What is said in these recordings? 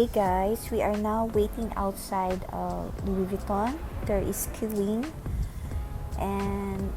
Okay guys, we are now waiting outside Louis Vuitton. There is queuing, and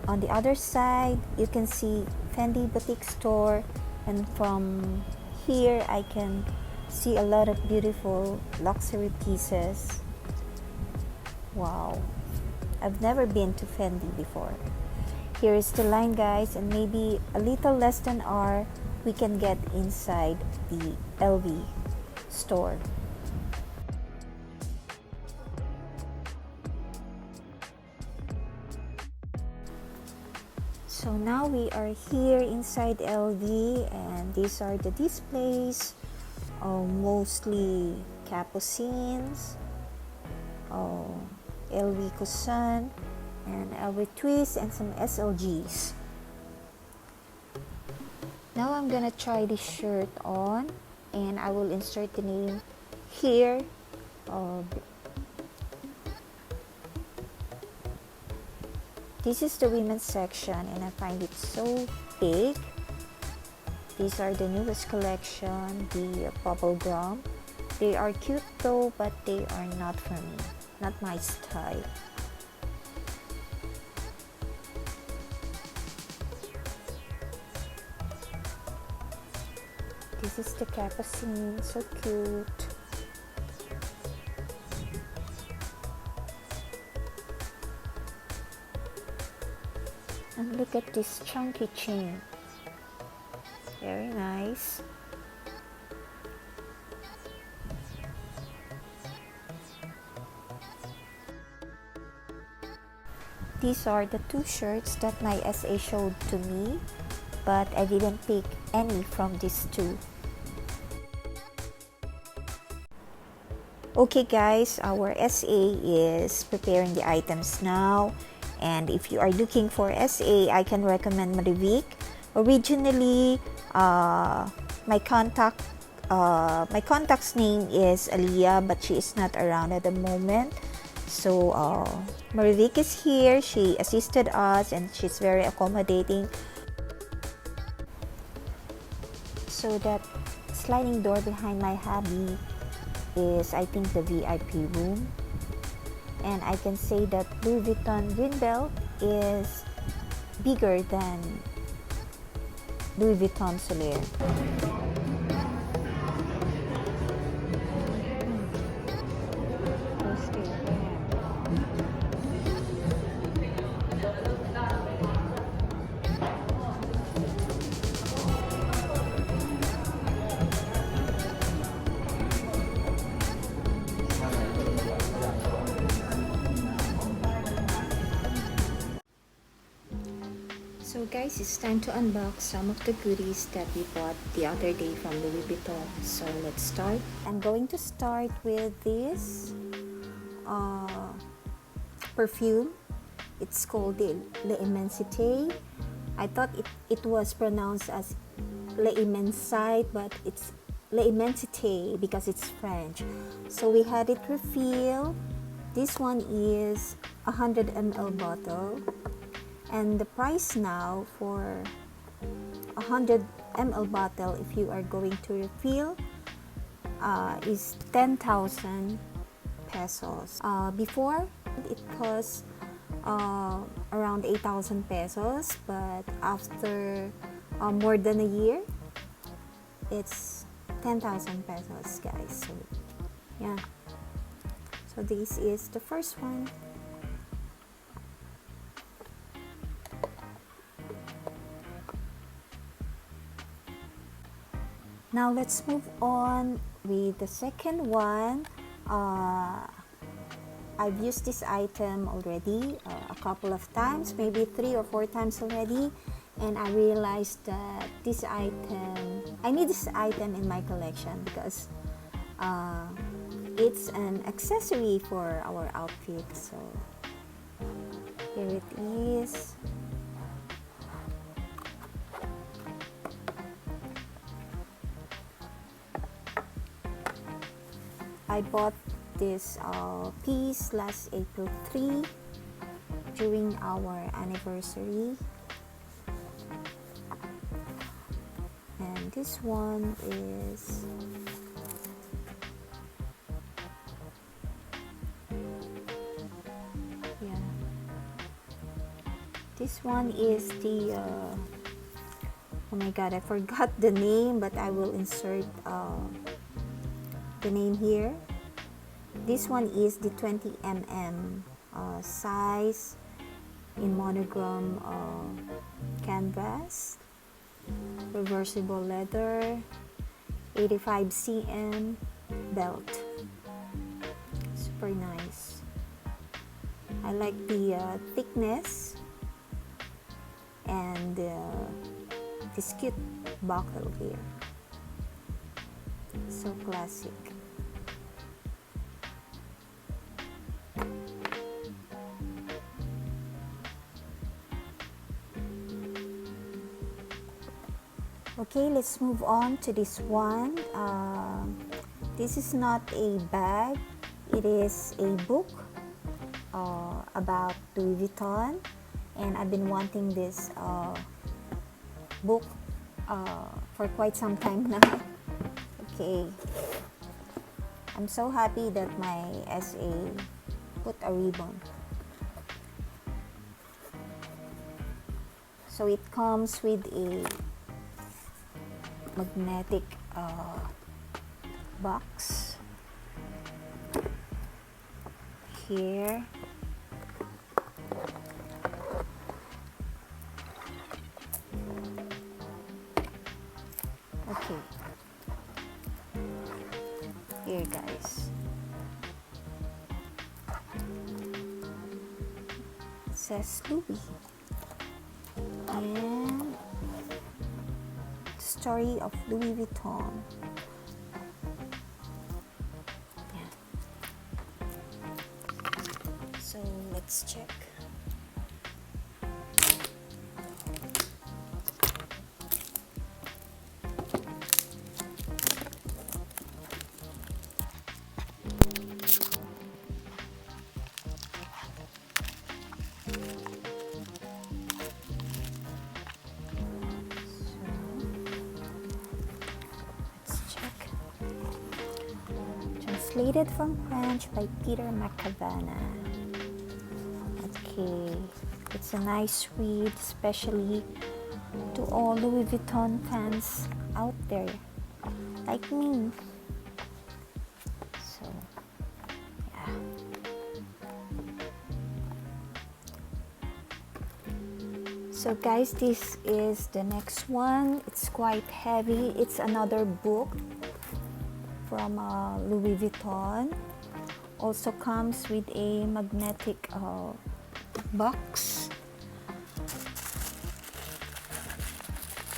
on the other side you can see Fendi boutique store, and from here I can see a lot of beautiful luxury pieces. Wow, I've never been to Fendi before. Here is the line guys, and maybe a little less than an hour we can get inside the LV store. So now we are here inside LV, and these are the displays, mostly capucines, LV Cousin, and LV Twist, and some SLGs. Now I'm gonna try this shirt on, and I will insert the name here. This is the women's section, and I find it so big. These are the newest collection, the bubble gum. They are cute though, but they are not for me, not my style. This is the capucine, so cute. And look at this chunky chain. Very nice. These are the two shirts that my SA showed to me, but I didn't pick any from these two. Okay guys, our SA is preparing the items now, and if you are looking for SA, I can recommend Marivic. Originally, my contact's name is Aliyah, but she is not around at the moment. So Marivic is here. She assisted us, and she's very accommodating. So that sliding door behind my hubby is, I think, the VIP room, and I can say that Louis Vuitton Greenbelt is bigger than Louis Vuitton Soler. So guys, it's time to unbox some of the goodies that we bought the other day from Louis Vuitton. So let's start. I'm going to start with this perfume. It's called the L'Immensité. I thought it was pronounced as L'Immensite, but it's L'Immensité because it's French. So we had it refilled. This one is 100 ml bottle. And the price now for 100 ml bottle, if you are going to refill, is 10,000 pesos. Before, it cost around 8,000 pesos, but after more than a year, it's 10,000 pesos, guys. So, yeah. So this is the first one. Now let's move on with the second one. I've used this item already a couple of times, maybe 3 or 4 times already, and I realized that this item, I need this item in my collection because it's an accessory for our outfit. So here it is. I bought this piece last April 3 during our anniversary, and this one is This one is the oh my god, I forgot the name, but I will insert the name here. This one is the 20 mm size in monogram canvas, reversible leather, 85 cm belt. Super nice. I like the thickness and this cute buckle here. So classic. Okay, let's move on to this one. This is not a bag, it is a book about Louis Vuitton, and I've been wanting this book for quite some time now. Okay, I'm so happy that my SA put a ribbon. So it comes with a magnetic box here. Okay, here guys, it says Louis and story of Louis Vuitton. Yeah. So let's check. Translated from French by Peter Macavana. Okay, it's a nice read, especially to all Louis Vuitton fans out there, like me. So, yeah. So guys, this is the next one. It's quite heavy. It's another book from Louis Vuitton. Also comes with a magnetic box.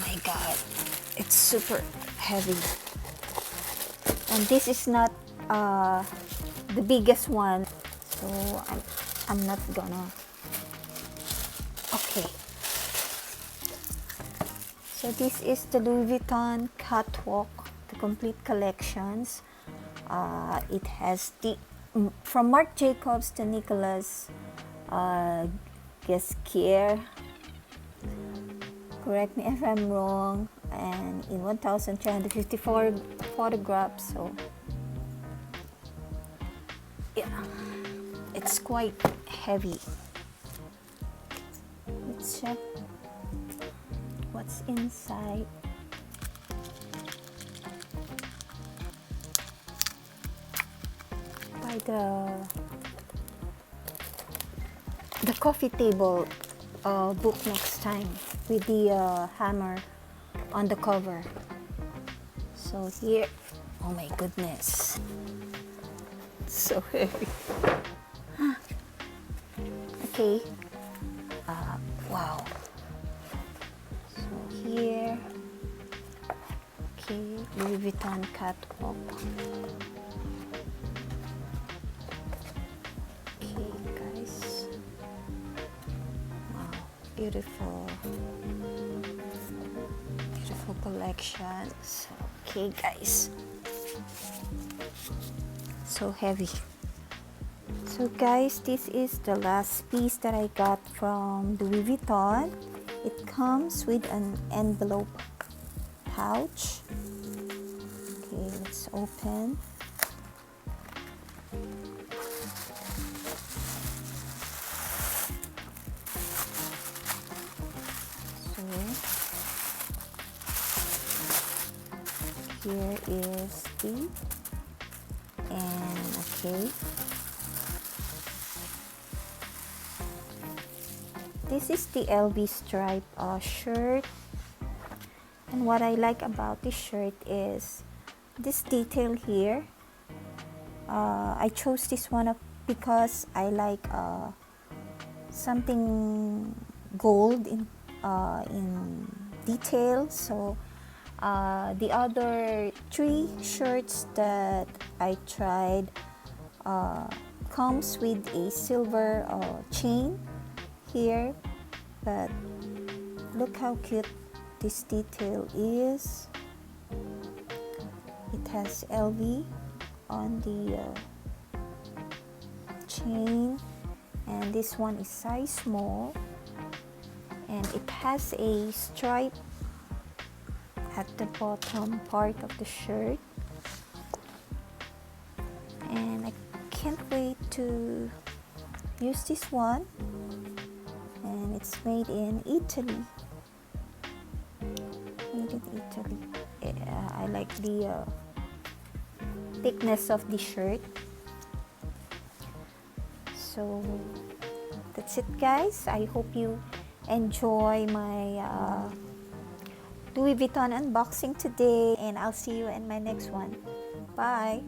My god, it's super heavy. And this is not the biggest one, so I'm not gonna. Okay. So this is the Louis Vuitton Catwalk, the complete collections. It has the from Marc Jacobs to Nicolas Ghesquière. Correct me if I'm wrong. And in 1,354 photographs. So yeah, it's quite heavy. Let's check what's inside. By the coffee table book next time with the hammer on the cover. So here, oh my goodness, so heavy. Okay, wow. So here, okay, Louis Vuitton Catwalk. Okay guys, wow, beautiful collections. Okay guys, so heavy. So guys, this is the last piece that I got from Louis Vuitton. It comes with an envelope pouch. Okay, let's open. here is the, and okay, this is the LV stripe shirt. And what I like about this shirt is this detail here. I chose this one up because I like something gold in detail. So the other 3 shirts that I tried comes with a silver chain here, but look how cute this detail is. It has LV on the chain, and this one is size small, and it has a stripe at the bottom part of the shirt, and I can't wait to use this one. And it's made in Italy. Made in Italy. I like the thickness of the shirt. So that's it, guys. I hope you enjoy my Louis Vuitton unboxing today, and I'll see you in my next one. Bye.